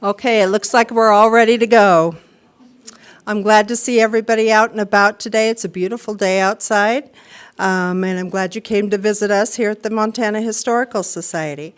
Okay, it looks like we're all ready to go. I'm glad to see everybody out and about today. It's a beautiful day outside, and I'm glad you came to visit us here at the Montana Historical Society.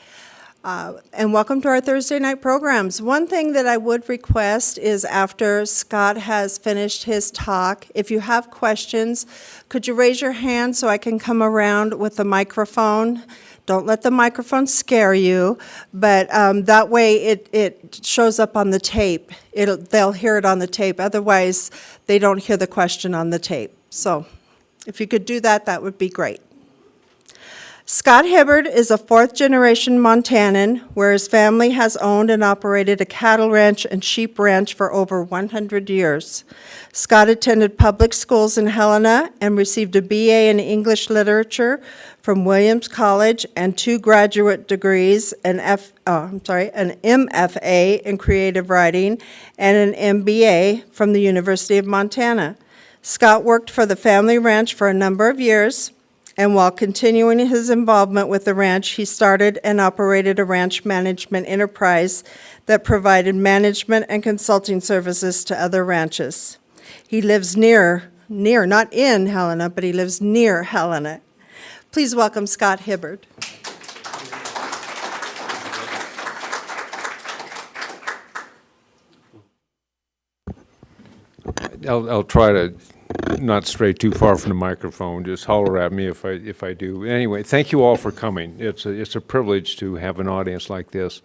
And welcome to our Thursday night programs. One thing that I would request is after Scott has finished his talk, if you have questions, could you raise your hand so I can come around with the microphone? Don't let the microphone scare you, but that way it shows up on the tape. They'll hear it on the tape. Otherwise, they don't hear the question on the tape. So if you could do that, that would be great. Scott Hibbard is a fourth-generation Montanan, where his family has owned and operated a cattle ranch and sheep ranch for over 100 years. Scott attended public schools in Helena and received a BA in English Literature from Williams College and 2 graduate degrees, an MFA in Creative Writing and an MBA from the University of Montana. Scott worked for the family ranch for a number of years, and while continuing his involvement with the ranch, he started and operated a ranch management enterprise that provided management and consulting services to other ranches. He lives near, not in Helena, but he lives near Helena. Please welcome Scott Hibbard. I'll try to not stray too far from the microphone. Just holler at me if I do. Anyway, thank you all for coming. It's a privilege to have an audience like this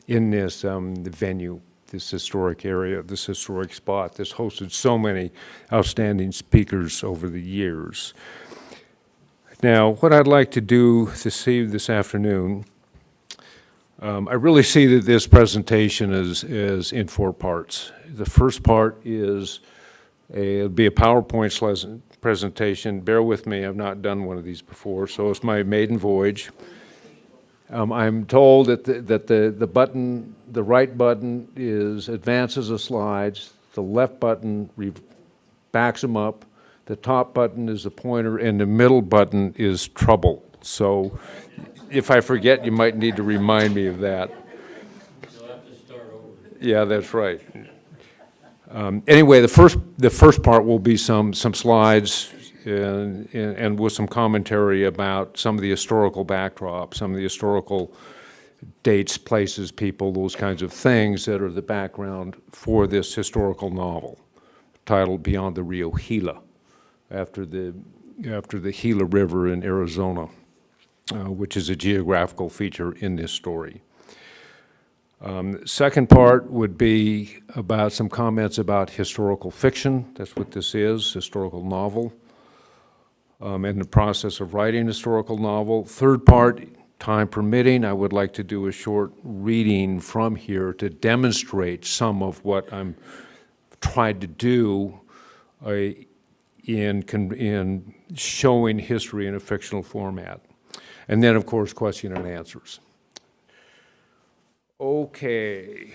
in this venue, this historic area, this historic spot that's hosted so many outstanding speakers over the years. Now, what I'd like to do this afternoon, I really see that this presentation is in 4 parts. The first part is it'll be a PowerPoint presentation. Bear with me, I've not done one of these before, so it's my maiden voyage. I'm told that the right button advances the slides, the left button backs them up, the top button is the pointer, and the middle button is trouble. So if I forget, you might need to remind me of that. You'll have to start over. Yeah, that's right. Anyway, the first part will be some slides and with some commentary about some of the historical backdrop, some of the historical dates, places, people, those kinds of things that are the background for this historical novel titled Beyond the Rio Gila, after the Gila River in Arizona, which is a geographical feature in this story. Second part would be about some comments about historical fiction. That's what this is, historical novel, and the process of writing historical novel. Third part, time permitting, I would like to do a short reading from here to demonstrate some of what I'm trying to do in showing history in a fictional format. And then, of course, question and answers. Okay.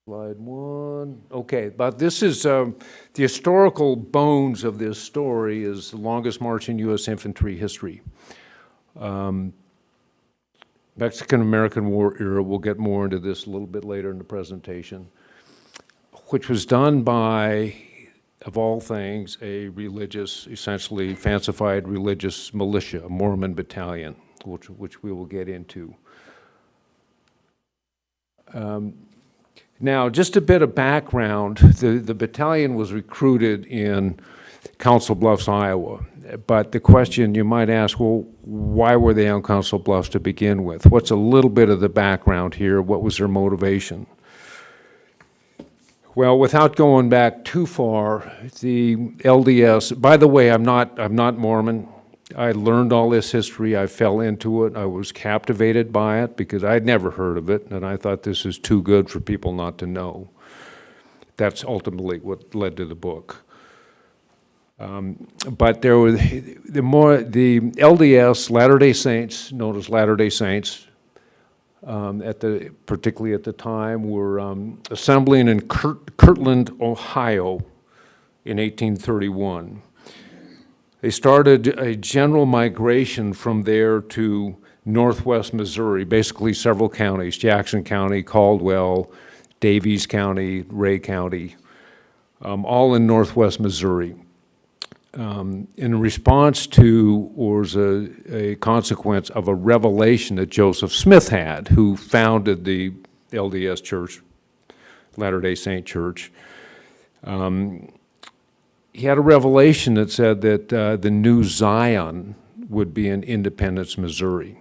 Slide 1. Okay, but this is the historical bones of this story is the longest march in U.S. infantry history. Mexican-American War era, we'll get more into this a little bit later in the presentation, which was done by, of all things, a religious, essentially fancified religious militia, a Mormon Battalion, which we will get into. Now, just a bit of background. The battalion was recruited in Council Bluffs, Iowa. But the question you might ask, well, why were they on Council Bluffs to begin with? What's a little bit of the background here? What was their motivation? Well, without going back too far, the LDS, by the way, I'm not Mormon. I learned all this history, I fell into it, I was captivated by it because I'd never heard of it, and I thought this is too good for people not to know. That's ultimately what led to the book. But there was the LDS, Latter-day Saints, known as Latter-day Saints, particularly at the time, were assembling in Kirtland, Ohio in 1831. They started a general migration from there to northwest Missouri, basically several counties, Jackson County, Caldwell, Davies County, Ray County, all in northwest Missouri. In response to, or as a consequence of a revelation that Joseph Smith had, who founded the LDS Church, Latter-day Saint Church. He had a revelation that said that the new Zion would be in Independence, Missouri.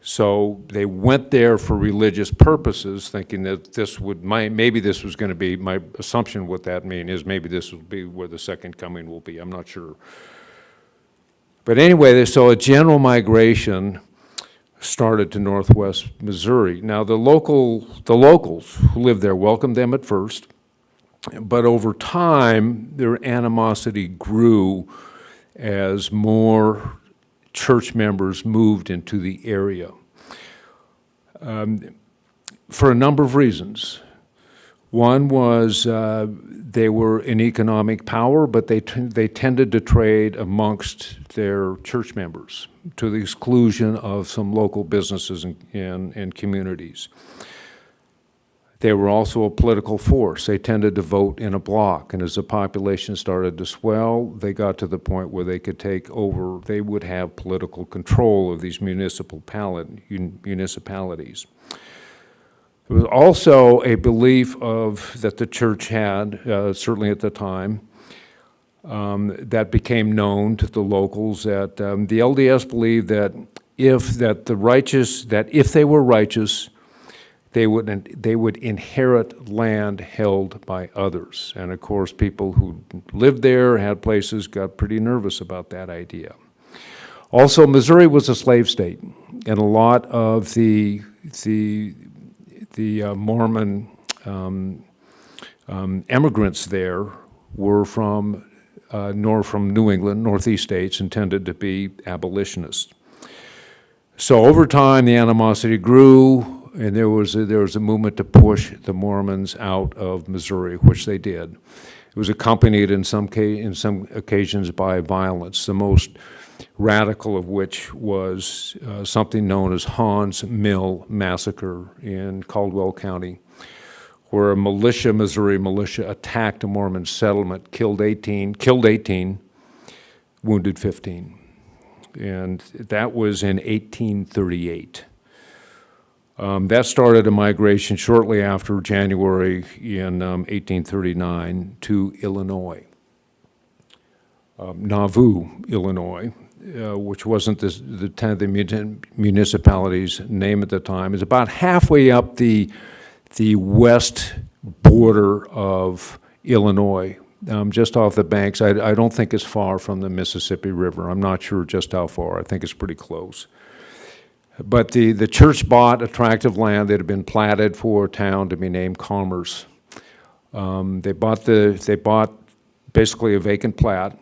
So they went there for religious purposes, thinking that this would, maybe this was going to be, my assumption what that mean is maybe this will be where the second coming will be, I'm not sure. But anyway, so a general migration started to northwest Missouri. Now the locals who lived there welcomed them at first, but over time their animosity grew as more church members moved into the area for a number of reasons. One was they were an economic power, but they tended to trade amongst their church members to the exclusion of some local businesses and communities. They were also a political force. They tended to vote in a block, and as the population started to swell, they got to the point where they could take over, they would have political control of these municipalities. There was also a belief that the church had, certainly at the time, that became known to the locals, that the LDS believed that if they were righteous, they would inherit land held by others. And of course, people who lived there, had places, got pretty nervous about that idea. Also, Missouri was a slave state, and a lot of the Mormon immigrants there were from New England, northeast states, and tended to be abolitionists. So over time, the animosity grew, and there was a movement to push the Mormons out of Missouri, which they did. It was accompanied in some occasions by violence, the most radical of which was something known as Haun's Mill Massacre in Caldwell County, where a Missouri militia attacked a Mormon settlement, killed 18, wounded 15. And that was in 1838. That started a migration shortly after January in 1839 to Illinois, Nauvoo, Illinois, which wasn't the municipality's name at the time. It's about halfway up the west border of Illinois, just off the banks. I don't think it's far from the Mississippi River. I'm not sure just how far. I think it's pretty close. But the church bought a tract of land that had been platted for a town to be named Commerce. They bought basically a vacant plat,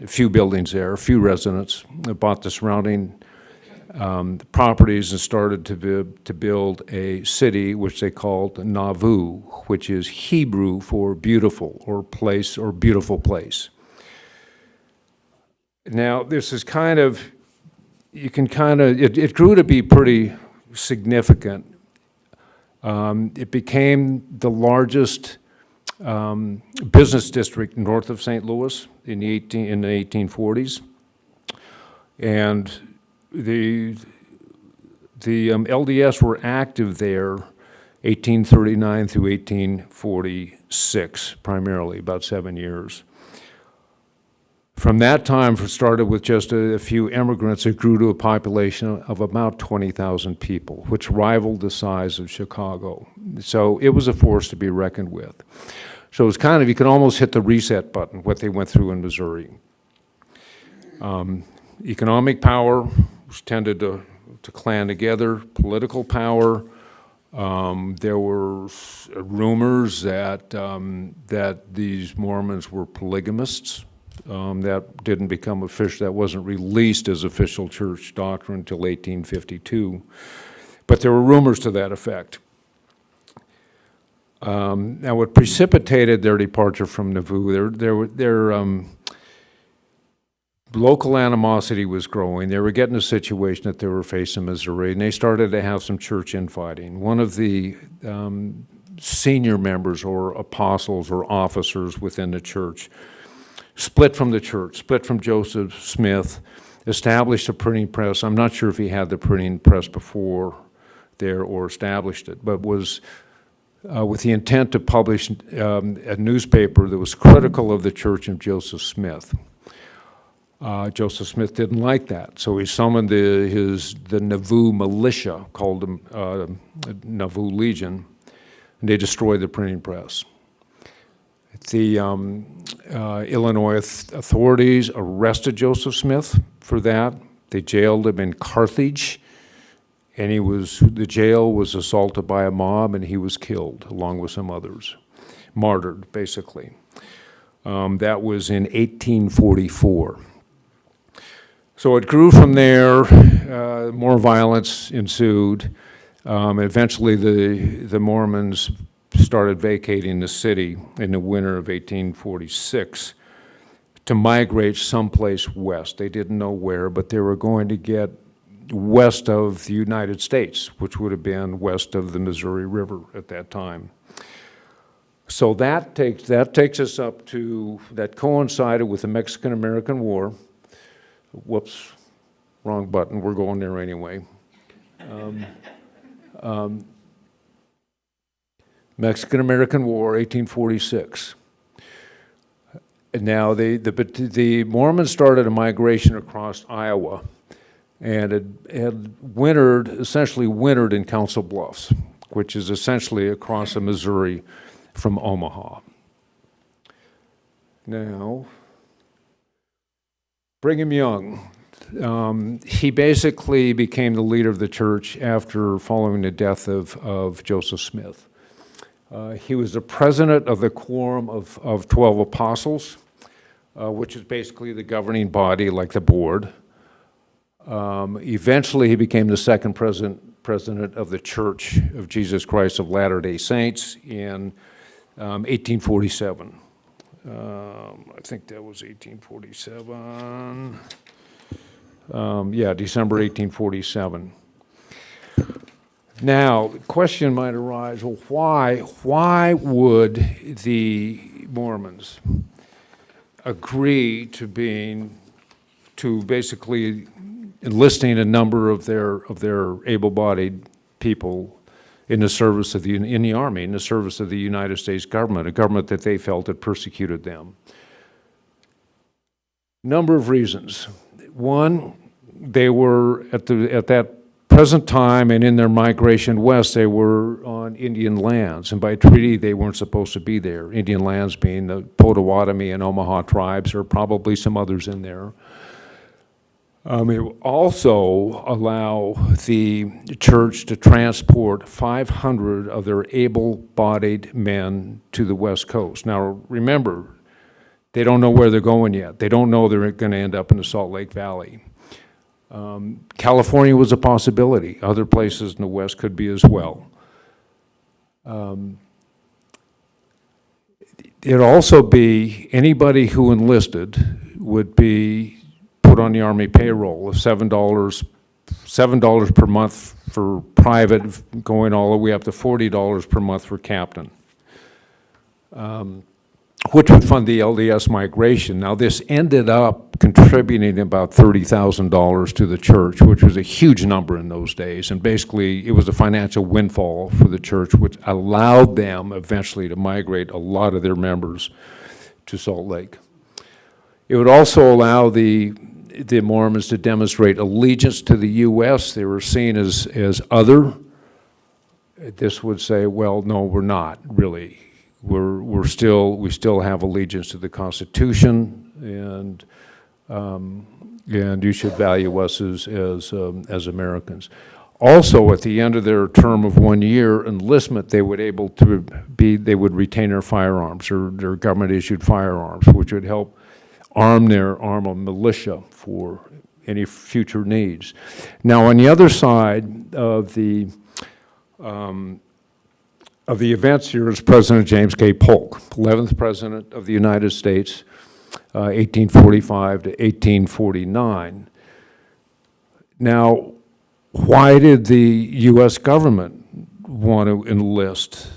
a few buildings there, a few residents. They bought the surrounding properties and started to build a city which they called Nauvoo, which is Hebrew for beautiful or place or beautiful place. Now, this is it grew to be pretty significant. It became the largest business district north of St. Louis in the 1840s. And the LDS were active there 1839 through 1846, primarily, about 7 years. From that time, it started with just a few immigrants. It grew to a population of about 20,000 people, which rivaled the size of Chicago. So it was a force to be reckoned with. So it was you could almost hit the reset button, what they went through in Missouri. Economic power, which tended to clan together, political power. There were rumors that these Mormons were polygamists. That didn't become official, that wasn't released as official church doctrine until 1852. But there were rumors to that effect. Now what precipitated their departure from Nauvoo, local animosity was growing. They were getting a situation that they were facing in Missouri, and they started to have some church infighting. One of the senior members or apostles or officers within the church split from the church, split from Joseph Smith, established a printing press. I'm not sure if he had the printing press before there or established it, but was with the intent to publish a newspaper that was critical of the church and Joseph Smith. Joseph Smith didn't like that, so he summoned the Nauvoo militia, called them Nauvoo Legion, and they destroyed the printing press. The Illinois authorities arrested Joseph Smith for that. They jailed him in Carthage, and the jail was assaulted by a mob, and he was killed along with some others, martyred basically. That was in 1844. So it grew from there. More violence ensued. Eventually, the Mormons started vacating the city in the winter of 1846 to migrate someplace west. They didn't know where, but they were going to get west of the United States, which would have been west of the Missouri River at that time. So that takes us up to, that coincided with the Mexican-American War. Whoops, wrong button, we're going there anyway. Mexican-American War, 1846. And now the Mormons started a migration across Iowa, and had essentially wintered in Council Bluffs, which is essentially across the Missouri from Omaha. Now, Brigham Young, he basically became the leader of the church after following the death of Joseph Smith. He was the president of the Quorum of 12 Apostles, which is basically the governing body, like the board. Eventually, he became the second president of the Church of Jesus Christ of Latter-day Saints in 1847. I think that was 1847. Yeah, December 1847. Now, the question might arise, well, why would the Mormons agree to basically enlisting a number of their able-bodied people in the service of in the Army, in the service of the United States government, a government that they felt had persecuted them? Number of reasons. One, they were at that present time and in their migration west, they were on Indian lands, and by treaty they weren't supposed to be there. Indian lands being the Potawatomi and Omaha tribes, or probably some others in there. It will also allow the church to transport 500 of their able-bodied men to the West Coast. Now, remember, they don't know where they're going yet. They don't know they're going to end up in the Salt Lake Valley. California was a possibility. Other places in the West could be as well. It'd also be anybody who enlisted would be put on the Army payroll of $7 per month for private, going all the way up to $40 per month for captain, which would fund the LDS migration. Now, this ended up contributing about $30,000 to the church, which was a huge number in those days, and basically it was a financial windfall for the church, which allowed them eventually to migrate a lot of their members to Salt Lake. It would also allow the Mormons to demonstrate allegiance to the U.S. They were seen as other. This would say, well, no, we're not really. We still have allegiance to the Constitution, and you should value us as Americans. Also, at the end of their term of 1 year enlistment, they would retain their firearms, or their government-issued firearms, which would help arm a militia for any future needs. Now, on the other side of the events here is President James K. Polk, 11th President of the United States. 1845 to 1849. Now, why did the U.S. government want to enlist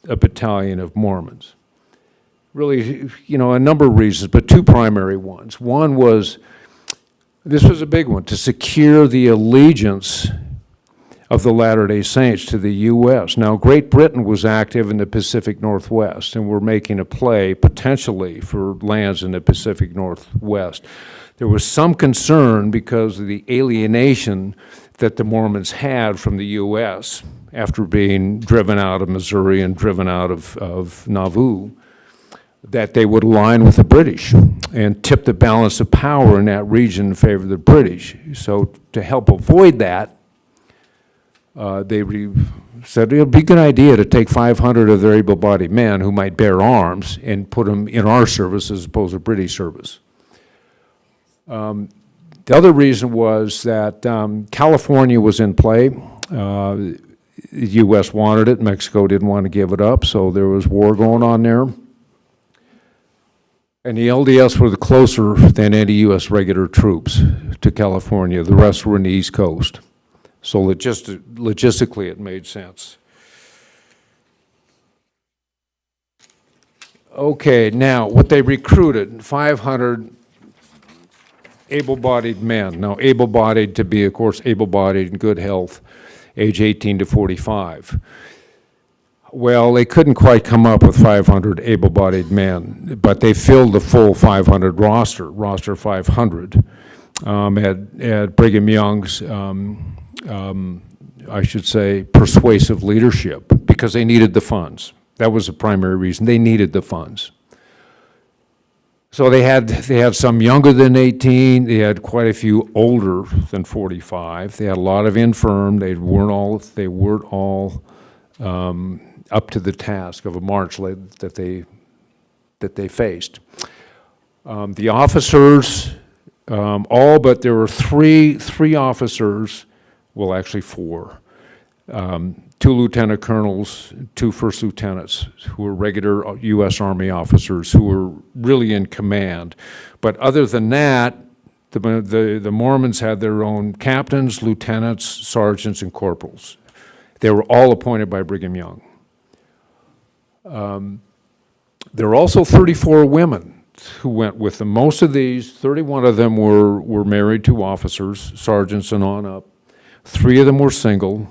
a battalion of Mormons? Really, a number of reasons, but two primary ones. One was, this was a big one, to secure the allegiance of the Latter-day Saints to the U.S. Now, Great Britain was active in the Pacific Northwest, and were making a play, potentially, for lands in the Pacific Northwest. There was some concern because of the alienation that the Mormons had from the U.S. after being driven out of Missouri and driven out of Nauvoo, that they would align with the British and tip the balance of power in that region in favor of the British. So to help avoid that, they said it would be a good idea to take 500 of their able-bodied men who might bear arms and put them in our service as opposed to British service. The other reason was that California was in play. The U.S. wanted it, Mexico didn't want to give it up, so there was war going on there. And the LDS were closer than any U.S. regular troops to California. The rest were in the East Coast. So logistically, it made sense. Okay, now, what they recruited, 500 able-bodied men. Now, able-bodied to be, of course, able-bodied in good health, age 18 to 45. Well, they couldn't quite come up with 500 able-bodied men, but they filled the full 500 roster 500, at Brigham Young's, I should say, persuasive leadership, because they needed the funds. That was the primary reason. They needed the funds. So they had some younger than 18. They had quite a few older than 45. They had a lot of infirm. They weren't all up to the task of a march that they faced. The officers, all but there were three officers. Well, actually four. 2 lieutenant colonels, 2 first lieutenants who were regular U.S. Army officers who were really in command. But other than that, the Mormons had their own captains, lieutenants, sergeants, and corporals. They were all appointed by Brigham Young. There were also 34 women who went with them. Most of these, 31 of them were married to officers, sergeants and on up. 3 of them were single.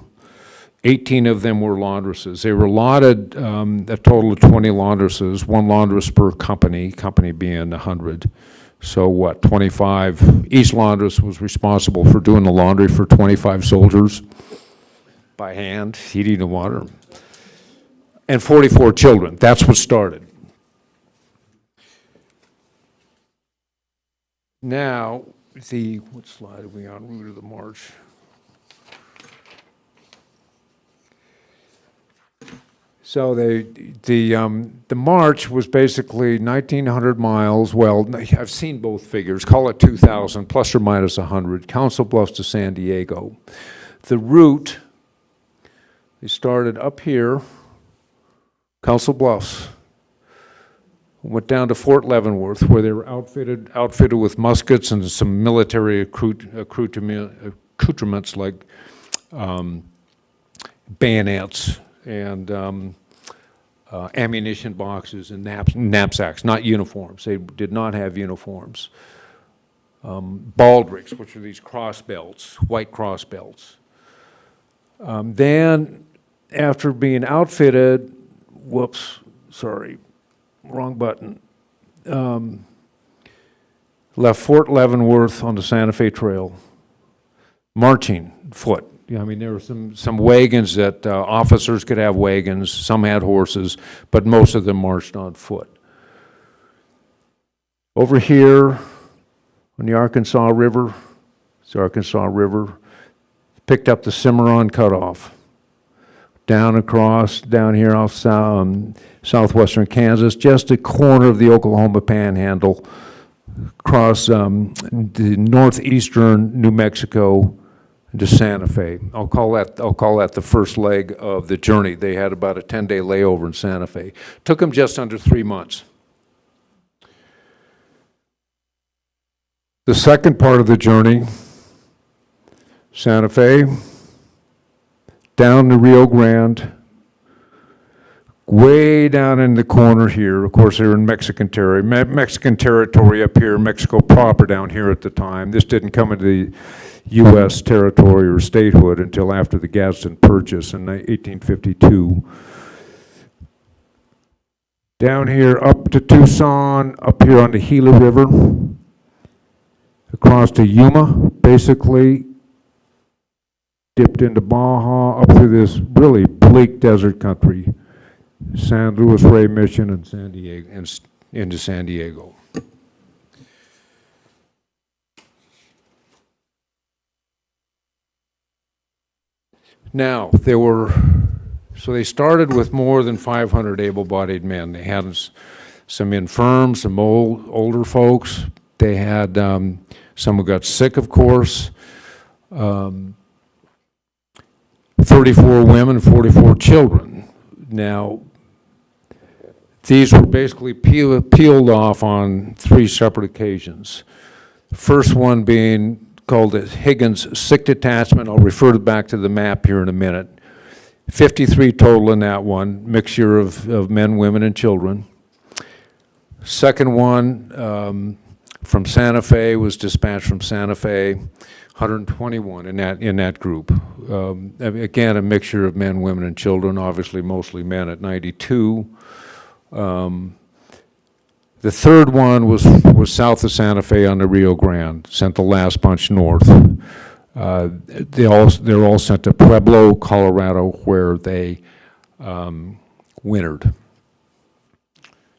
18 of them were laundresses. They were allotted a total of 20 laundresses, 1 laundress per company being 100. So what, 25? Each laundress was responsible for doing the laundry for 25 soldiers by hand, heating the water. And 44 children. That's what started. Now, what slide are we on? Route of the march. So the march was basically 1,900 miles. Well, I've seen both figures. Call it 2,000 plus or minus 100. Council Bluffs to San Diego. The route, they started up here, Council Bluffs, went down to Fort Leavenworth, where they were outfitted with muskets and some military accoutrements like bayonets and ammunition boxes and knapsacks, not uniforms. They did not have uniforms. Baldricks, which are these cross belts, white cross belts. Then, after being outfitted, whoops, sorry, wrong button, left Fort Leavenworth on the Santa Fe Trail, marching foot. I mean, there were some wagons that officers could have wagons, some had horses, but most of them marched on foot. Over here on the Arkansas River, it's the Arkansas River, picked up the Cimarron Cutoff. Down here off southwestern Kansas, just a corner of the Oklahoma Panhandle, across the northeastern New Mexico to Santa Fe. I'll call that the first leg of the journey. They had about a 10-day layover in Santa Fe. Took them just under 3 months. The second part of the journey, Santa Fe, down the Rio Grande, way down in the corner here. Of course, they're in Mexican territory up here, Mexico proper down here at the time. This didn't come into the U.S. territory or statehood until after the Gadsden Purchase in 1852. Down here up to Tucson, up here on the Gila River, across to Yuma, basically dipped into Baja, up through this really bleak desert country, San Luis Rey Mission and San Diego, and into San Diego. Now, so they started with more than 500 able-bodied men. They had some infirm, some older folks. They had some who got sick, of course. 34 women, 44 children. Now, these were basically peeled off on 3 separate occasions. First one being called the Higgins Sick Detachment. I'll refer back to the map here in a minute. 53 total in that one, mixture of men, women, and children. Second one from Santa Fe was dispatched from Santa Fe, 121 in that group. Again, a mixture of men, women, and children, obviously mostly men at 92. The third one was south of Santa Fe on the Rio Grande, sent the last bunch north. They're all sent to Pueblo, Colorado, where they wintered.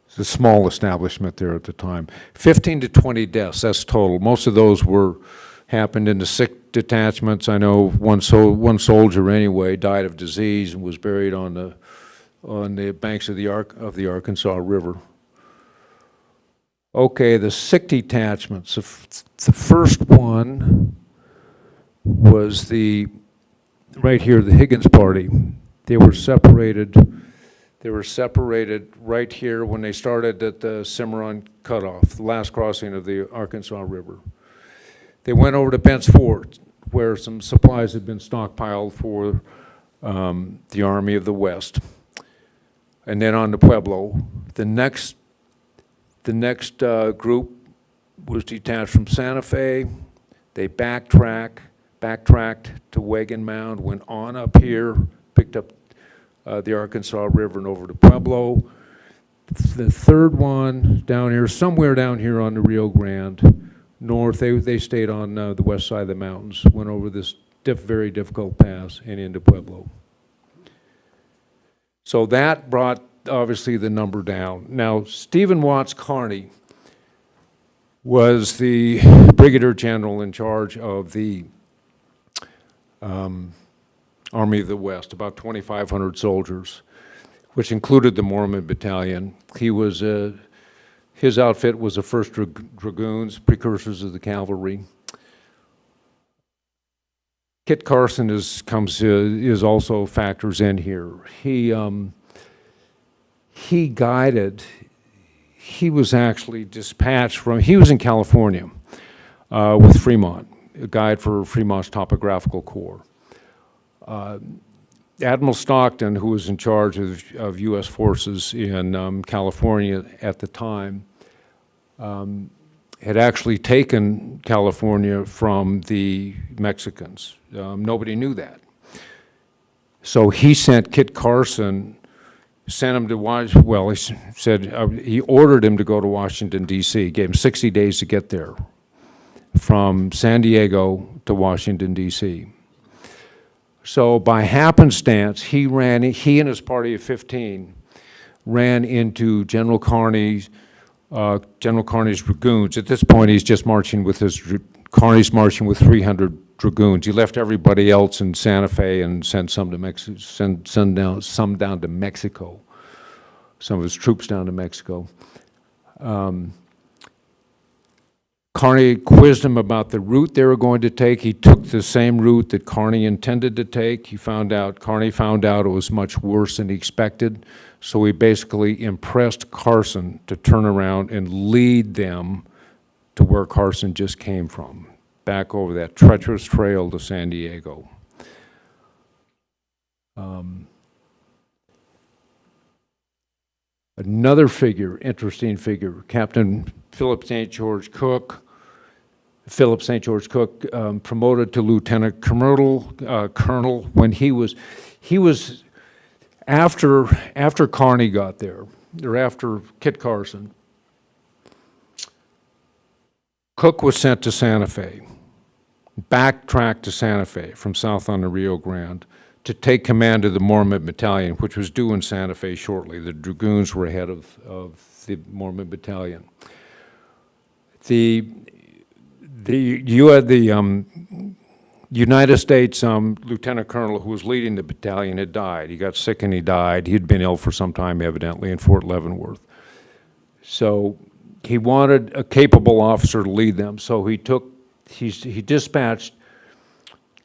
It's a small establishment there at the time. 15 to 20 deaths, that's total. Most of those happened in the sick detachments. I know one soldier anyway died of disease and was buried on the banks of the Arkansas River. Okay, the sick detachments. The first one was right here, the Higgins Party. They were separated right here when they started at the Cimarron Cutoff, the last crossing of the Arkansas River. They went over to Bent's Fort, where some supplies had been stockpiled for the Army of the West. And then on to Pueblo. The next group was detached from Santa Fe. They backtracked to Wagon Mound, went on up here, picked up the Arkansas River and over to Pueblo. The third one down here, somewhere down here on the Rio Grande, north, they stayed on the west side of the mountains, went over this very difficult pass and into Pueblo. So that brought, obviously, the number down. Now, Stephen Watts Carney was the brigadier general in charge of the Army of the West, about 2,500 soldiers, which included the Mormon Battalion. His outfit was the First Dragoons, precursors of the cavalry. Kit Carson is also factors in here. He was actually dispatched he was in California with Fremont, a guide for Fremont's Topographical Corps. Admiral Stockton, who was in charge of U.S. forces in California at the time, had actually taken California from the Mexicans. Nobody knew that. So he sent Kit Carson, sent him to Washington. Well, he said he ordered him to go to Washington, D.C., gave him 60 days to get there from San Diego to Washington, D.C. So by happenstance, he and his party of 15 ran into General Carney's Dragoons. At this point, he's just marching with Carney's marching with 300 Dragoons. He left everybody else in Santa Fe and sent some to Mexico, some down to Mexico, some of his troops down to Mexico. Carney quizzed him about the route they were going to take. He took the same route that Carney intended to take. Carney found out it was much worse than he expected, so he basically impressed Carson to turn around and lead them to where Carson just came from, back over that treacherous trail to San Diego. Another figure, interesting figure, Captain Philip St. George Cook. Philip St. George Cook, promoted to lieutenant colonel when he was after Carney got there, or after Kit Carson. Cook was sent to Santa Fe, backtracked to Santa Fe from south on the Rio Grande to take command of the Mormon Battalion, which was due in Santa Fe shortly. The Dragoons were ahead of the Mormon Battalion. You had the United States lieutenant colonel who was leading the battalion had died. He got sick and he died. He'd been ill for some time, evidently, in Fort Leavenworth. So he wanted a capable officer to lead them. So he dispatched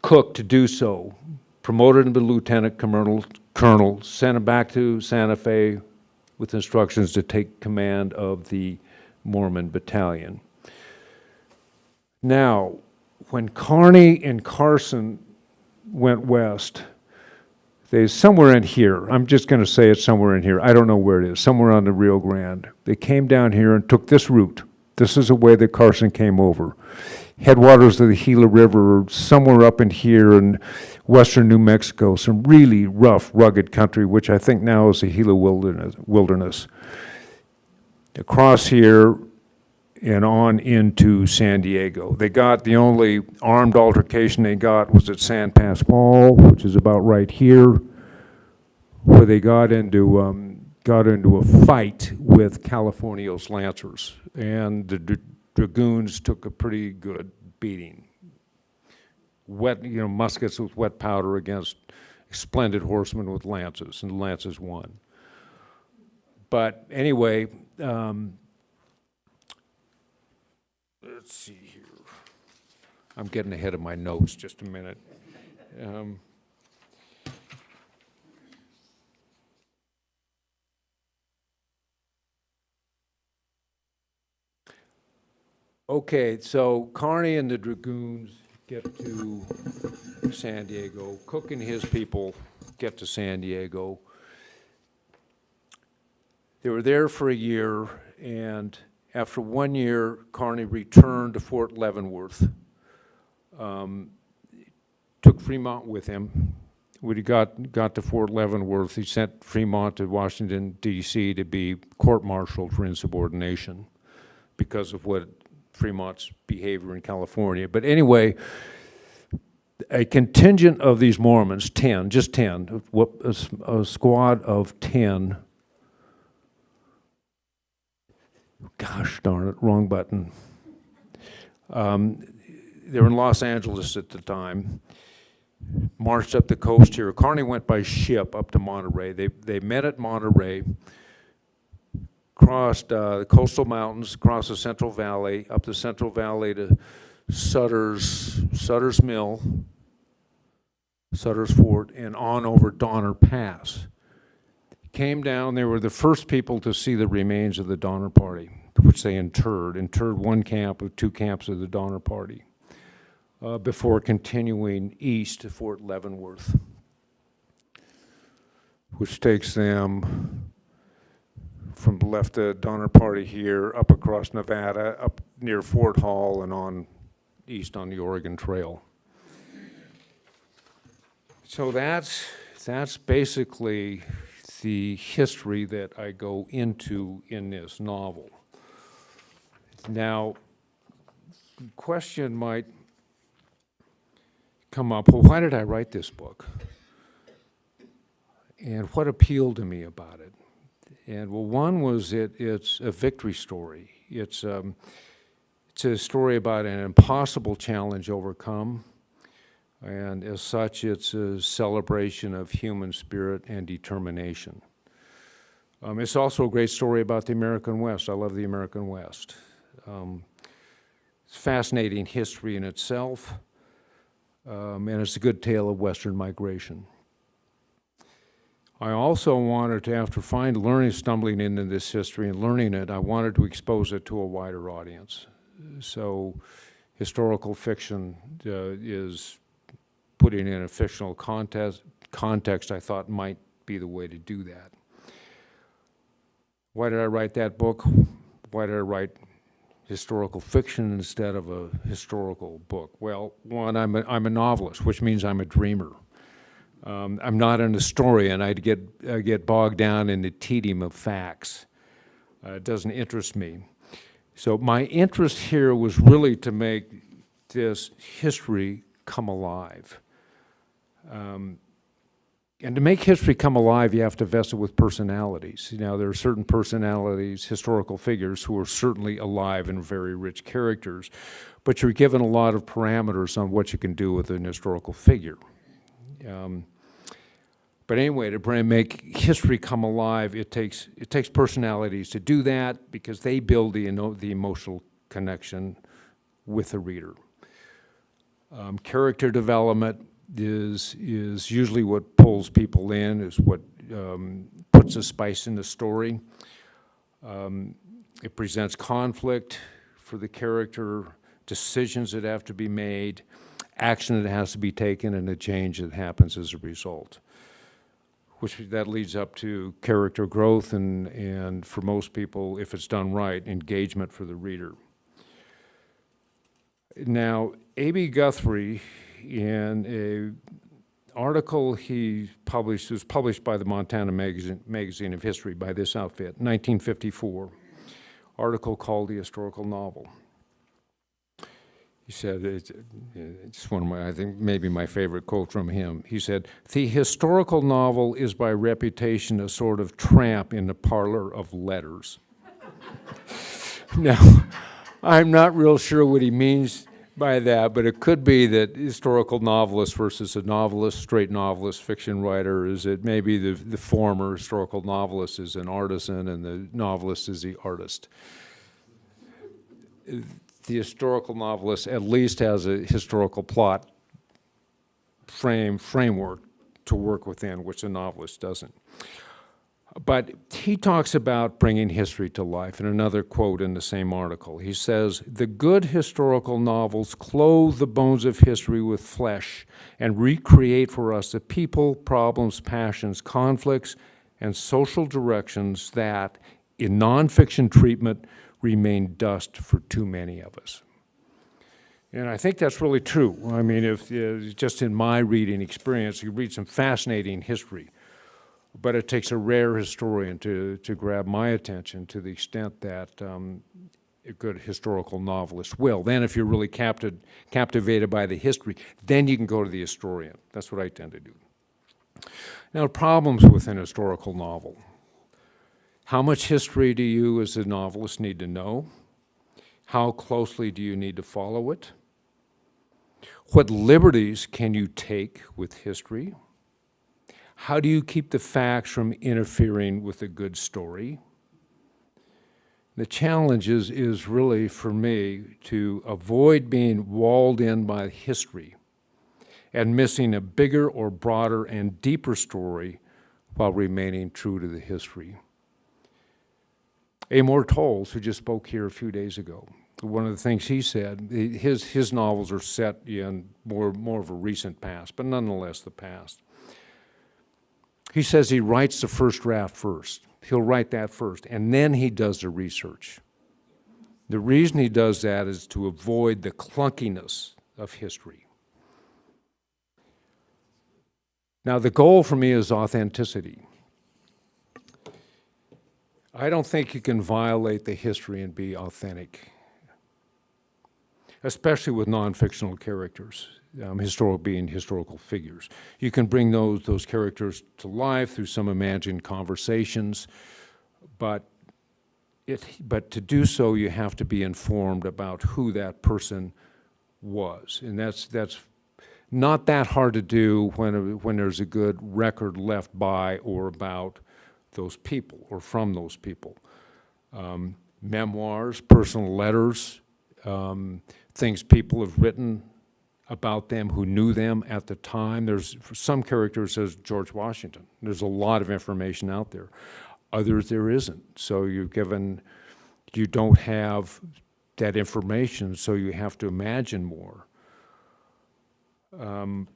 Cook to do so, promoted him to lieutenant colonel, sent him back to Santa Fe with instructions to take command of the Mormon Battalion. Now, when Carney and Carson went west, somewhere in here, I'm just going to say it's somewhere in here, I don't know where it is, somewhere on the Rio Grande. They came down here and took this route. This is the way that Carson came over. Headwaters of the Gila River, somewhere up in here in western New Mexico, some really rough, rugged country, which I think now is the Gila wilderness. Across here, and on into San Diego. The only armed altercation they got was at San Pasqual, which is about right here, where they got into a fight with Californios Lancers, and the Dragoons took a pretty good beating. Muskets with wet powder against splendid horsemen with lances, and the lances won. But anyway, let's see here. I'm getting ahead of my notes, just a minute. Okay, so Carney and the Dragoons get to San Diego. Cook and his people get to San Diego. They were there for a year, and after 1 year, Carney returned to Fort Leavenworth, took Fremont with him. When he got to Fort Leavenworth, he sent Fremont to Washington, D.C. to be court-martialed for insubordination because of what Fremont's behavior in California. But anyway, a contingent of these Mormons, 10, just 10, a squad of 10, gosh darn it, wrong button. They were in Los Angeles at the time, marched up the coast here. Carney went by ship up to Monterey. They met at Monterey, crossed the coastal mountains, across the Central Valley, up the Central Valley to Sutter's Mill, Sutter's Fort, and on over Donner Pass. Came down, they were the first people to see the remains of the Donner Party, which they interred one camp of 2 camps of the Donner Party, before continuing east to Fort Leavenworth, which takes them from left the Donner Party here, up across Nevada, up near Fort Hall, and on east on the Oregon Trail. So that's basically the history that I go into in this novel. Now, the question might come up, well, why did I write this book? And what appealed to me about it? And well, one was it's a victory story. It's a story about an impossible challenge overcome, and as such, it's a celebration of human spirit and determination. It's also a great story about the American West. I love the American West. It's fascinating history in itself, and it's a good tale of Western migration. I also wanted to, after stumbling into this history and learning it, I wanted to expose it to a wider audience. So historical fiction is putting in a fictional context I thought might be the way to do that. Why did I write that book? Why did I write historical fiction instead of a historical book? Well, one, I'm a novelist, which means I'm a dreamer. I'm not an historian. I get bogged down in the tedium of facts. It doesn't interest me. So my interest here was really to make this history come alive. And to make history come alive, you have to vest it with personalities. Now, there are certain personalities, historical figures, who are certainly alive and very rich characters, but you're given a lot of parameters on what you can do with an historical figure. But anyway, to make history come alive, it takes personalities to do that, because they build the emotional connection with the reader. Character development is usually what pulls people in, is what puts a spice in the story. It presents conflict for the character, decisions that have to be made, action that has to be taken, and a change that happens as a result. That leads up to character growth and for most people, if it's done right, engagement for the reader. Now, A.B. Guthrie, in an article he published, it was published by the Montana Magazine of History by this outfit, 1954, article called The Historical Novel. He said, it's one of my, I think maybe my favorite quote from him. He said, "The historical novel is by reputation a sort of tramp in the parlor of letters." Now, I'm not real sure what he means by that, but it could be that historical novelist versus a novelist, straight novelist, fiction writer, is it maybe the former historical novelist is an artisan and the novelist is the artist. The historical novelist at least has a historical plot framework to work within, which a novelist doesn't. But he talks about bringing history to life in another quote in the same article. He says, "The good historical novels clothe the bones of history with flesh and recreate for us the people, problems, passions, conflicts, and social directions that, in nonfiction treatment, remain dust for too many of us." And I think that's really true. I mean, if just in my reading experience, you read some fascinating history, but it takes a rare historian to grab my attention to the extent that a good historical novelist will. Then if you're really captivated by the history, then you can go to the historian. That's what I tend to do. Now, problems with an historical novel. How much history do you as a novelist need to know? How closely do you need to follow it? What liberties can you take with history? How do you keep the facts from interfering with a good story? The challenge is really, for me, to avoid being walled in by history and missing a bigger or broader and deeper story while remaining true to the history. Amor Towles, who just spoke here a few days ago, one of the things he said, his novels are set in more of a recent past, but nonetheless the past. He says he writes the first draft first. He'll write that first, and then he does the research. The reason he does that is to avoid the clunkiness of history. Now, the goal for me is authenticity. I don't think you can violate the history and be authentic, especially with non-fictional characters, historical figures. You can bring those characters to life through some imagined conversations, but to do so, you have to be informed about who that person was, and that's not that hard to do when there's a good record left by or about those people or from those people. Memoirs, personal letters, things people have written about them who knew them at the time. There's some characters as George Washington. There's a lot of information out there. Others there isn't. So you don't have that information, so you have to imagine more. The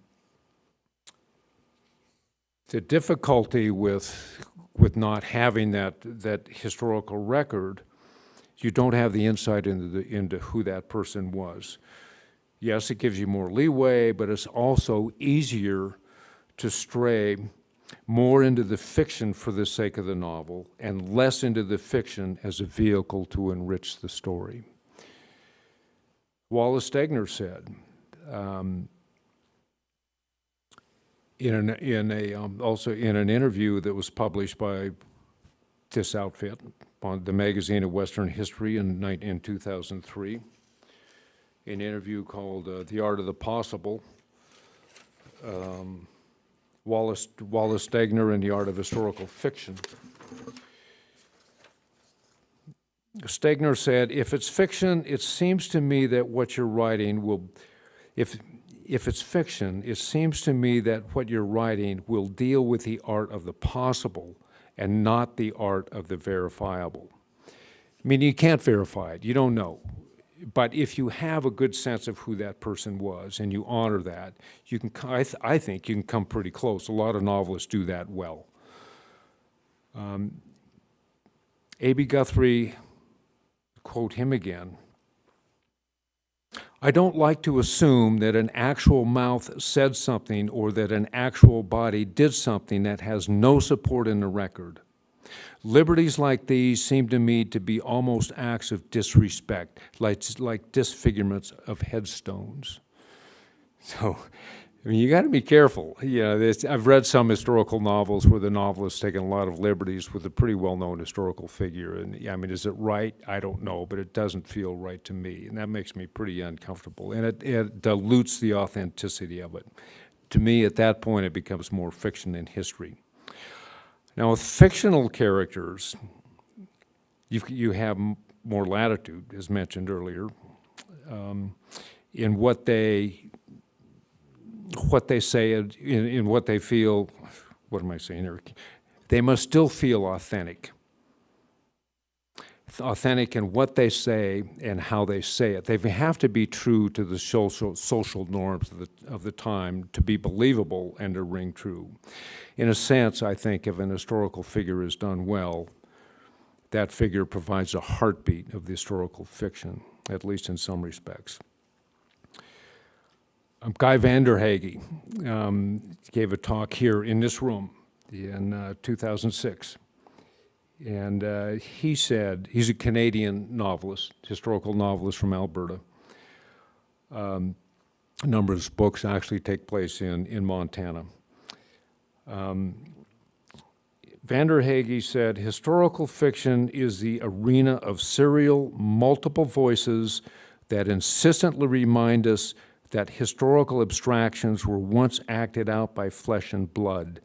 difficulty with not having that historical record, you don't have the insight into who that person was. Yes, it gives you more leeway, but it's also easier to stray more into the fiction for the sake of the novel and less into the fiction as a vehicle to enrich the story. Wallace Stegner said, also in an interview that was published by this outfit on the Magazine of Western History in 2003, an interview called The Art of the Possible, Wallace Stegner and the Art of Historical Fiction. Stegner said, if it's fiction, it seems to me that what you're writing will, if it's fiction, it seems to me that what you're writing will deal with the art of the possible and not the art of the verifiable. Meaning you can't verify it, you don't know. But if you have a good sense of who that person was and you honor that, you can, I think you can come pretty close. A lot of novelists do that well. A.B. Guthrie, quote him again, I don't like to assume that an actual mouth said something or that an actual body did something that has no support in the record. Liberties like these seem to me to be almost acts of disrespect, like disfigurements of headstones. So, I mean, you got to be careful. You know, I've read some historical novels where the novelist's taken a lot of liberties with a pretty well-known historical figure. And I mean, is it right? I don't know, but it doesn't feel right to me. And that makes me pretty uncomfortable. And it dilutes the authenticity of it. To me, at that point, it becomes more fiction than history. Now, with fictional characters, you have more latitude, as mentioned earlier, in what they say, in what they feel. What am I saying here? They must still feel authentic. Authentic in what they say and how they say it. They have to be true to the social norms of the time to be believable and to ring true. In a sense, I think if an historical figure is done well, that figure provides a heartbeat of the historical fiction, at least in some respects. Guy Vanderhaeghe gave a talk here in this room in 2006. And he said, he's a Canadian novelist, historical novelist from Alberta. A number of his books actually take place in Montana. Vanderhaeghe said, historical fiction is the arena of serial, multiple voices that insistently remind us that historical abstractions were once acted out by flesh and blood,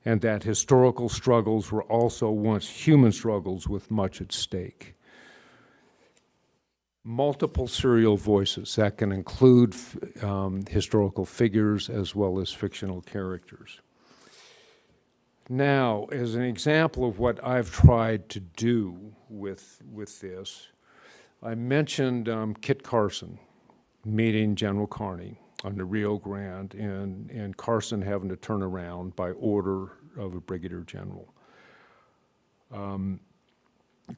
and that historical struggles were also once human struggles with much at stake. Multiple serial voices that can include historical figures as well as fictional characters. Now, as an example of what I've tried to do with this, I mentioned Kit Carson meeting General Carney on the Rio Grande, and Carson having to turn around by order of a brigadier general.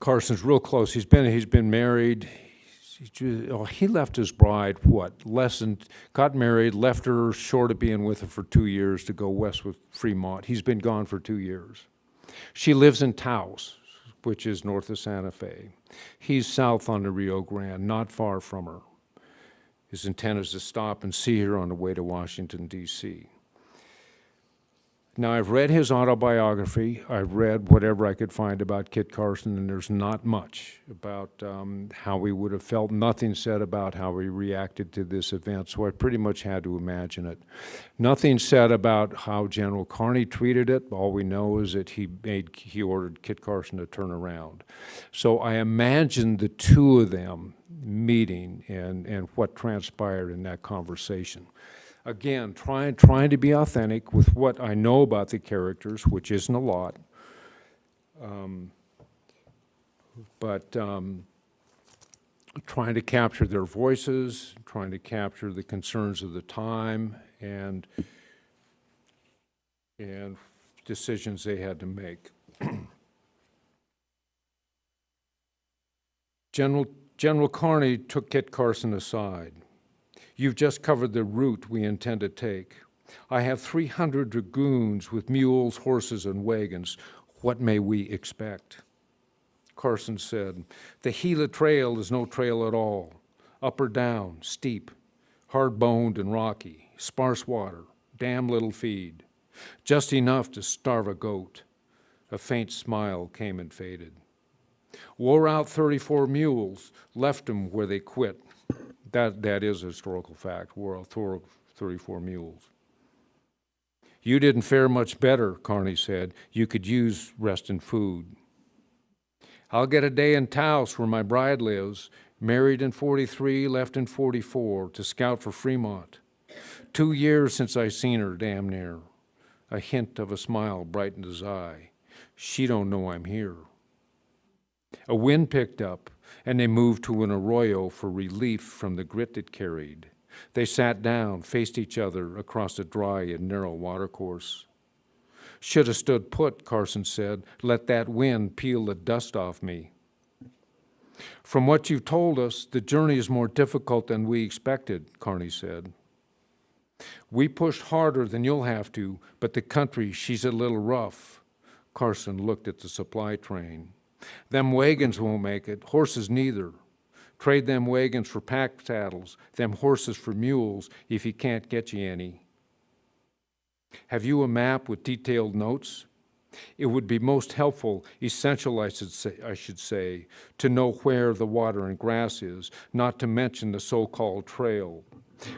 Carson's real close. He's been married. He left his bride, got married, left her short of being with her for 2 years to go west with Fremont. He's been gone for 2 years. She lives in Taos, which is north of Santa Fe. He's south on the Rio Grande, not far from her. His intent is to stop and see her on the way to Washington, D.C. Now, I've read his autobiography. I've read whatever I could find about Kit Carson, and there's not much about how he would have felt, nothing said about how he reacted to this event, so I pretty much had to imagine it. Nothing said about how General Carney treated it. All we know is that he ordered Kit Carson to turn around. So I imagined the two of them meeting and what transpired in that conversation. Again, trying to be authentic with what I know about the characters, which isn't a lot. trying to capture their voices, trying to capture the concerns of the time, and decisions they had to make. General Carney took Kit Carson aside. "You've just covered the route we intend to take. I have 300 dragoons with mules, horses, and wagons. What may we expect?" Carson said, "The Gila Trail is no trail at all. Up or down, steep, hard-boned and rocky, sparse water, damn little feed. Just enough to starve a goat." A faint smile came and faded. "Wore out 34 mules, left them where they quit." That is a historical fact. Wore out 34 mules. "You didn't fare much better," Carney said. "You could use rest and food." "I'll get a day in Taos where my bride lives. Married in 43, left in 44 to scout for Fremont. 2 years since I seen her, damn near." A hint of a smile brightened his eye. "She don't know I'm here." A wind picked up, and they moved to an arroyo for relief from the grit it carried. They sat down, faced each other across a dry and narrow watercourse. "Should have stood put," Carson said. "Let that wind peel the dust off me." "From what you've told us, the journey is more difficult than we expected," Carney said. "We pushed harder than you'll have to, but the country, she's a little rough." Carson looked at the supply train. "Them wagons won't make it, horses neither. Trade them wagons for pack saddles, them horses for mules, if he can't get you any." "Have you a map with detailed notes?" "It would be most helpful, essential I should say, to know where the water and grass is, not to mention the so-called trail.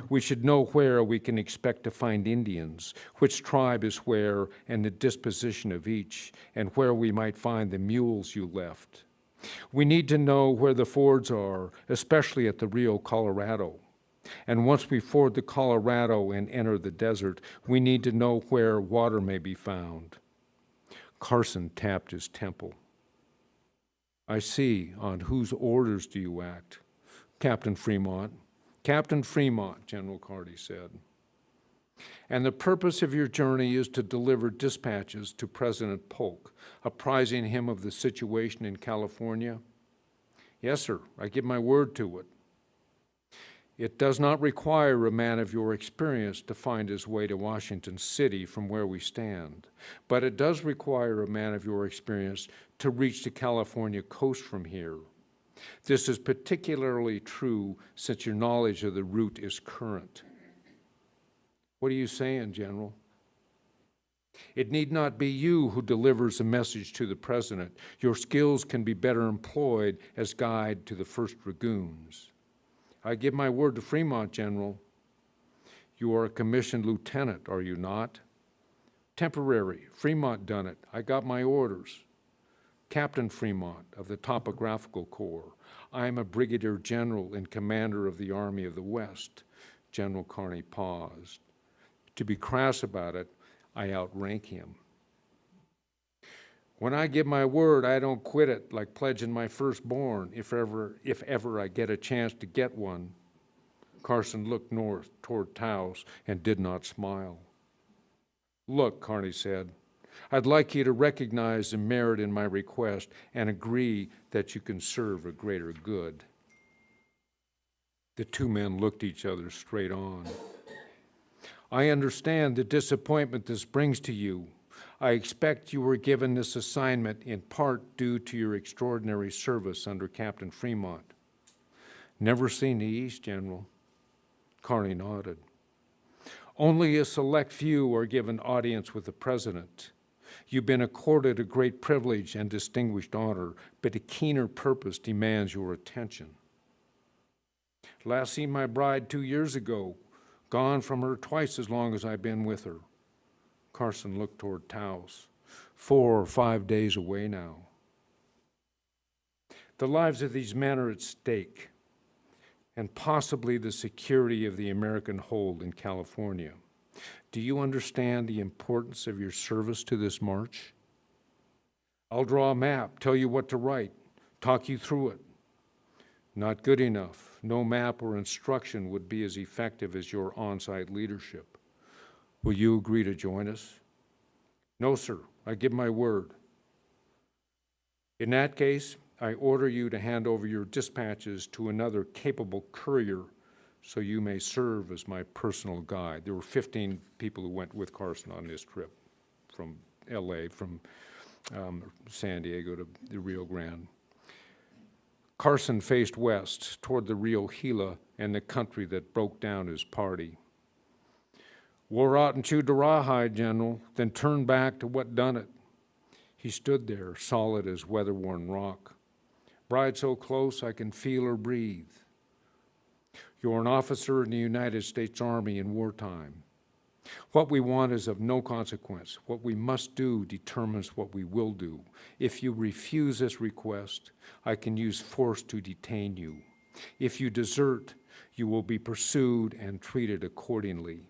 We should know where we can expect to find Indians, which tribe is where, and the disposition of each, and where we might find the mules you left. We need to know where the fords are, especially at the Rio Colorado. And once we ford the Colorado and enter the desert, we need to know where water may be found." Carson tapped his temple. "I see. On whose orders do you act?" "Captain Fremont." "Captain Fremont," General Carney said. "And the purpose of your journey is to deliver dispatches to President Polk, apprising him of the situation in California?" "Yes, sir. I give my word to it." "It does not require a man of your experience to find his way to Washington City from where we stand, but it does require a man of your experience to reach the California coast from here. This is particularly true since your knowledge of the route is current." "What are you saying, General?" "It need not be you who delivers a message to the President. Your skills can be better employed as guide to the First Dragoons." "I give my word to Fremont, General." "You are a commissioned lieutenant, are you not?" "Temporary. Fremont done it. I got my orders." "Captain Fremont of the Topographical Corps. I am a brigadier general and commander of the Army of the West." General Carney paused. "To be crass about it, I outrank him." "When I give my word, I don't quit it like pledging my firstborn, if ever I get a chance to get one." Carson looked north toward Taos and did not smile. "Look," Carney said, "I'd like you to recognize the merit in my request and agree that you can serve a greater good." The two men looked each other straight on. "I understand the disappointment this brings to you. I expect you were given this assignment in part due to your extraordinary service under Captain Fremont." "Never seen the East, General." Carney nodded. "Only a select few are given audience with the President. You've been accorded a great privilege and distinguished honor, but a keener purpose demands your attention." "Last seen my bride 2 years ago. Gone from her twice as long as I've been with her." Carson looked toward Taos. 4 or 5 days away now. "The lives of these men are at stake, and possibly the security of the American hold in California. Do you understand the importance of your service to this march?" "I'll draw a map, tell you what to write, talk you through it." Not good enough. No map or instruction would be as effective as your on-site leadership. Will you agree to join us? No, sir. I give my word. In that case, I order you to hand over your dispatches to another capable courier so you may serve as my personal guide. There were 15 people who went with Carson on this trip from LA, from San Diego to the Rio Grande. Carson faced west toward the Rio Gila and the country that broke down his party. Wore out and chewed the rawhide, General, then turned back to what done it. He stood there, solid as weather-worn rock. Bride so close I can feel her breathe. You're an officer in the United States Army in wartime. What we want is of no consequence. What we must do determines what we will do. If you refuse this request, I can use force to detain you. If you desert, you will be pursued and treated accordingly.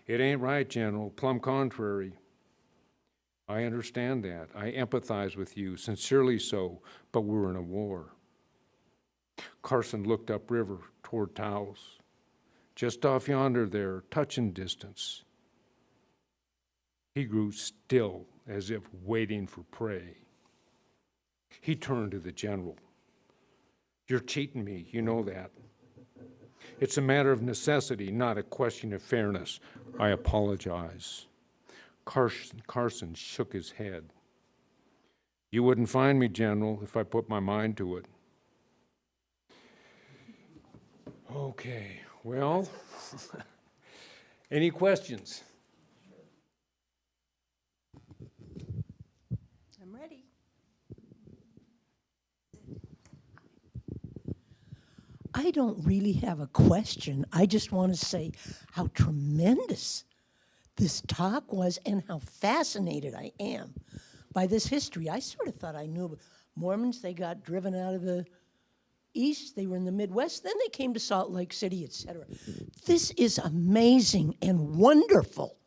It ain't right, General, plumb contrary. I understand that. I empathize with you, sincerely so, but we're in a war. Carson looked upriver toward Taos. Just off yonder there, touching distance. He grew still, as if waiting for prey. He turned to the general. You're cheating me, you know that. It's a matter of necessity, not a question of fairness. I apologize. Carson shook his head. You wouldn't find me, General, if I put my mind to it. Okay, well, any questions? I'm ready. I don't really have a question. I just want to say how tremendous this talk was and how fascinated I am by this history. I sort of thought I knew Mormons, they got driven out of the East, they were in the Midwest, then they came to Salt Lake City, etc. This is amazing and wonderful.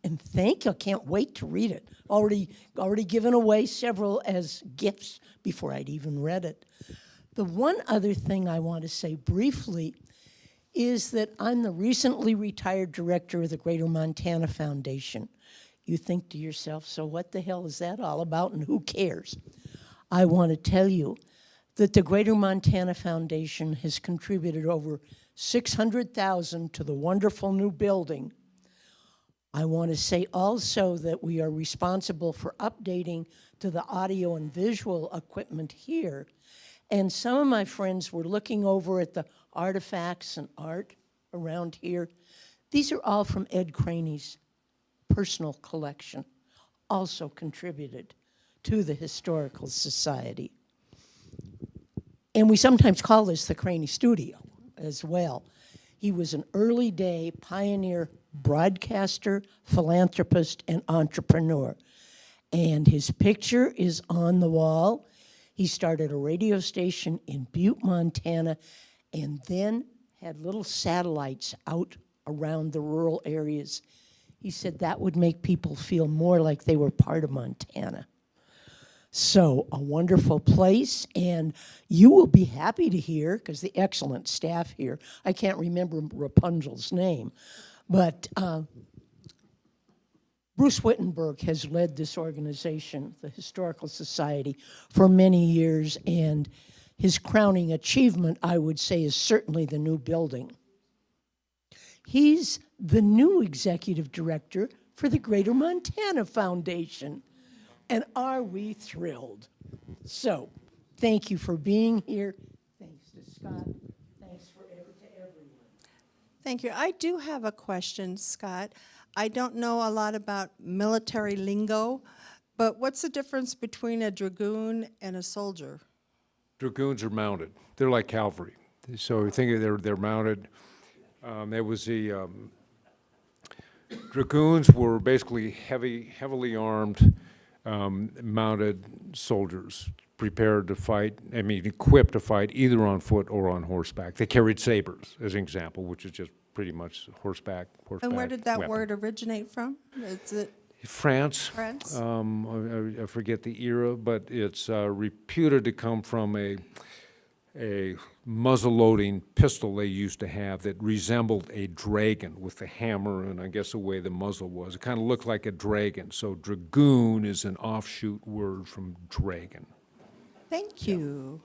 And thank you, I can't wait to read it. Already given away several as gifts before I'd even read it. The one other thing I want to say briefly is that I'm the recently retired director of the Greater Montana Foundation. You think to yourself, so what the hell is that all about and who cares? I want to tell you that the Greater Montana Foundation has contributed over $600,000 to the wonderful new building. I want to say also that we are responsible for updating to the audio and visual equipment here. And some of my friends were looking over at the artifacts and art around here. These are all from Ed Craney's personal collection, also contributed to the Historical Society. And we sometimes call this the Craney Studio as well. He was an early day pioneer broadcaster, philanthropist, and entrepreneur. And his picture is on the wall. He started a radio station in Butte, Montana, and then had little satellites out around the rural areas. He said that would make people feel more like they were part of Montana. So a wonderful place, and you will be happy to hear, because the excellent staff here, I can't remember Rapunzel's name, but Bruce Wittenberg has led this organization, the Historical Society, for many years, and his crowning achievement, I would say, is certainly the new building. He's the new executive director for the Greater Montana Foundation. And are we thrilled? So, thank you for being here. Thanks to Scott. Thanks to everyone. Thank you. I do have a question, Scott. I don't know a lot about military lingo, but what's the difference between a dragoon and a soldier? Dragoons are mounted. They're like cavalry. So think they're mounted. There was the dragoons were basically heavily armed, mounted soldiers prepared to fight, equipped to fight either on foot or on horseback. They carried sabers, as an example, which is just pretty much horseback And where did that weapon. word originate from? Is it France. France? I forget the era, but it's reputed to come from a muzzle-loading pistol they used to have that resembled a dragon with the hammer and I guess the way the muzzle was. It kind of looked like a dragon. So dragoon is an offshoot word from dragon. Thank you.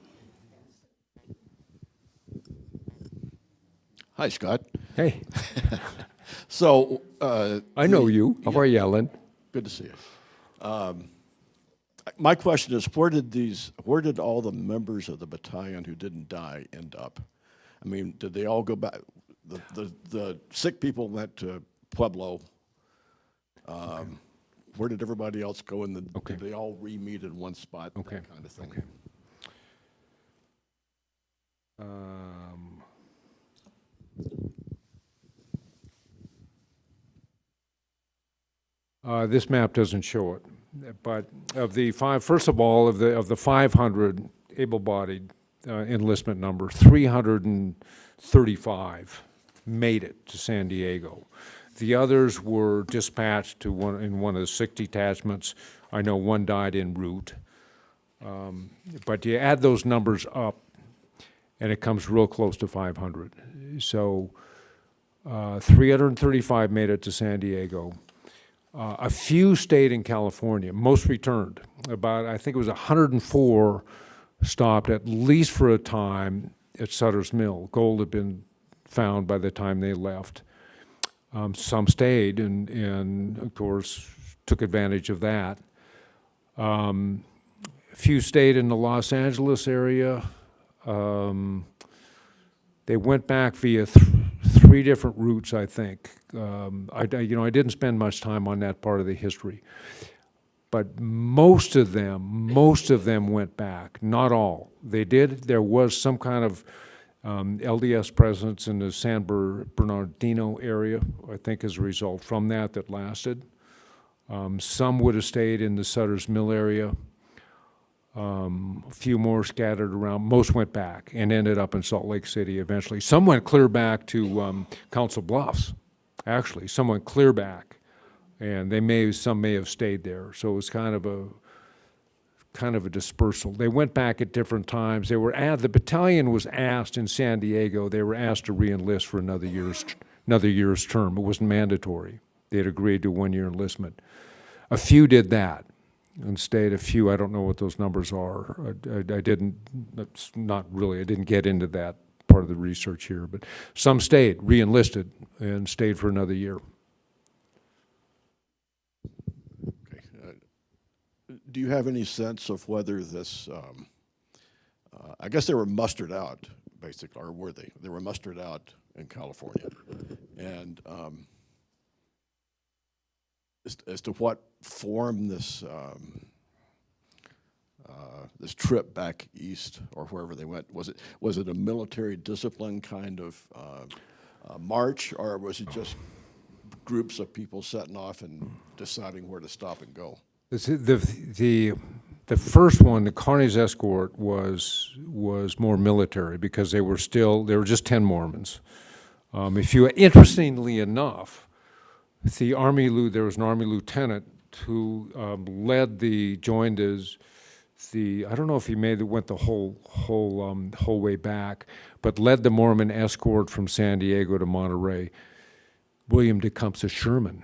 Hi, Scott. Hey, So, I know you. How are you, Ellen? good to see you. My question is, where did all the members of the battalion who didn't die end up? I mean, did they all go back? The sick people went to Pueblo. Where did everybody else go? Okay. Did they all re-meet in one spot? Okay. That kind of thing. Okay. This map doesn't show it, but of the first of all, of the 500 able-bodied enlistment number, 335 made it to San Diego. The others were dispatched to in one of the 6 detachments. I know one died en route. But you add those numbers up, and it comes real close to 500. So 335 made it to San Diego. A few stayed in California. Most returned. I think it was 104 stopped at least for a time at Sutter's Mill. Gold had been found by the time they left. Some stayed and of course, took advantage of that. A few stayed in the Los Angeles area. They went back via 3 different routes, I think. I didn't spend much time on that part of the history. But most of them went back, not all. They did. There was some kind of LDS presence in the San Bernardino area, I think as a result from that lasted. Some would have stayed in the Sutter's Mill area. A few more scattered around. Most went back and ended up in Salt Lake City eventually. Some went clear back to Council Bluffs, actually. Some went clear back, and some may have stayed there. So it was kind of a dispersal. They went back at different times. The battalion was asked in San Diego. They were asked to re-enlist for another year's term. It wasn't mandatory. They had agreed to 1-year enlistment. A few did that and stayed. A few, I don't know what those numbers are. I didn't get into that part of the research here, but some stayed, re-enlisted, and stayed for another year. Okay. Do you have any sense of whether this, I guess they were mustered out, basically, or were they? They were mustered out in California. And as to what form this this trip back east or wherever they went, was it a military discipline kind of march, or was it just groups of people setting off and deciding where to stop and go? The first one, the Carney's escort, was more military because they were just 10 Mormons. Interestingly enough, there was an Army lieutenant who joined as I don't know if he went the whole way back, but led the Mormon escort from San Diego to Monterey. William Tecumseh Sherman.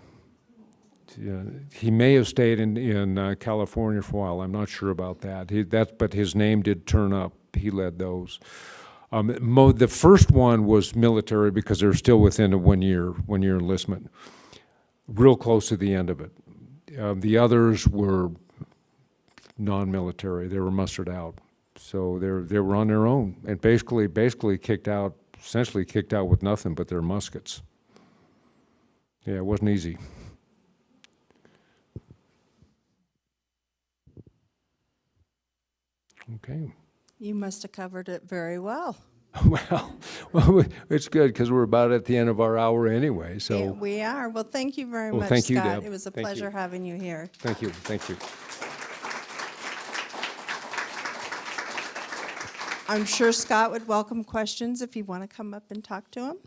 He may have stayed in California for a while. I'm not sure about that. But his name did turn up. He led those. The first one was military because they were still within a one year enlistment, real close to the end of it. The others were non-military. They were mustered out, so they were on their own and basically essentially kicked out with nothing but their muskets. Yeah, it wasn't easy. Okay. You must have covered it very well. Well, it's good because we're about at the end of our hour anyway. Yeah, So we are. Well, thank you very Well, much, thank you, Scott. Deb. It was a Thank pleasure you. having you here. thank you. I'm sure Scott would welcome questions if you want to come up and talk to him.